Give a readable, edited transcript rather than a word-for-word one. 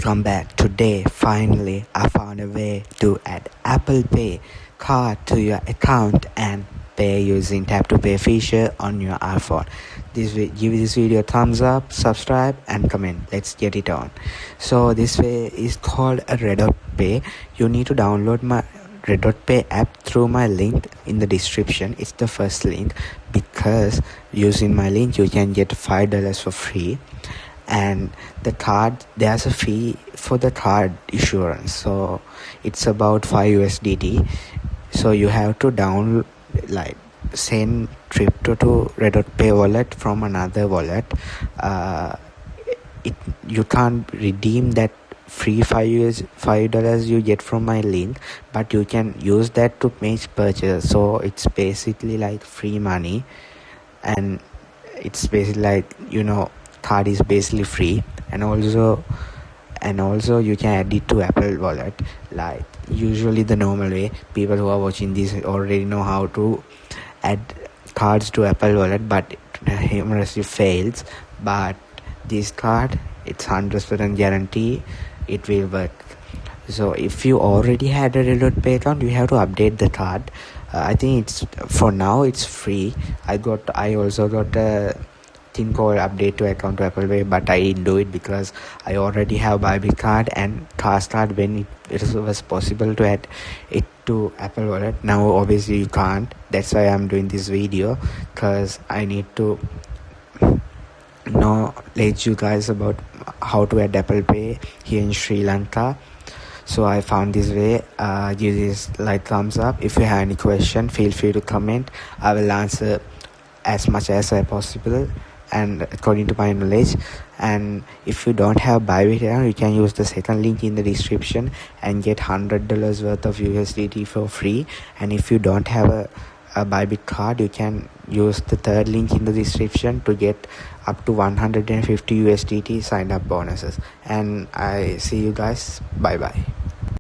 Welcome back. Today, finally, I found a way to add Apple Pay card to your account and pay using tap to pay feature on your iPhone. Give this video a thumbs up, subscribe and comment. Let's get it on. So this way is called a Reddot Pay. You need to download my Reddot Pay app through my link in the description. It's the first link because using my link you can get $5 for free. And the card, there's a fee for the card issuance, so it's about 5 USDT. So you have to download, send crypto to Reddot Pay wallet from another wallet. You can't redeem that free $5 you get from my link, but you can use that to make purchase. So it's basically like free money, and it's basically like, card is basically free. And also you can add it to Apple wallet, like usually the normal way. People who are watching this already know how to add cards to Apple wallet, but humorously fails. But this card, it's 100% guarantee it will work. So if you already had a Reddot Pay account, you have to update the card. I think it's for now it's free. I also got a thing called update to account to Apple Pay, but I didn't do it because I already have Bybit Card and Card when it was possible to add it to Apple Wallet. Now obviously you can't. That's why I'm doing this video, because I need to let you guys about how to add Apple Pay here in Sri Lanka. So I found this way. Give this thumbs up. If you have any question, feel free to comment. I will answer as much as possible and according to my knowledge. And if you don't have Bybit account, you can use the second link in the description and get $100 worth of USDT for free. And if you don't have a Bybit card, you can use the third link in the description to get up to 150 USDT sign up bonuses. And I see you guys. Bye bye.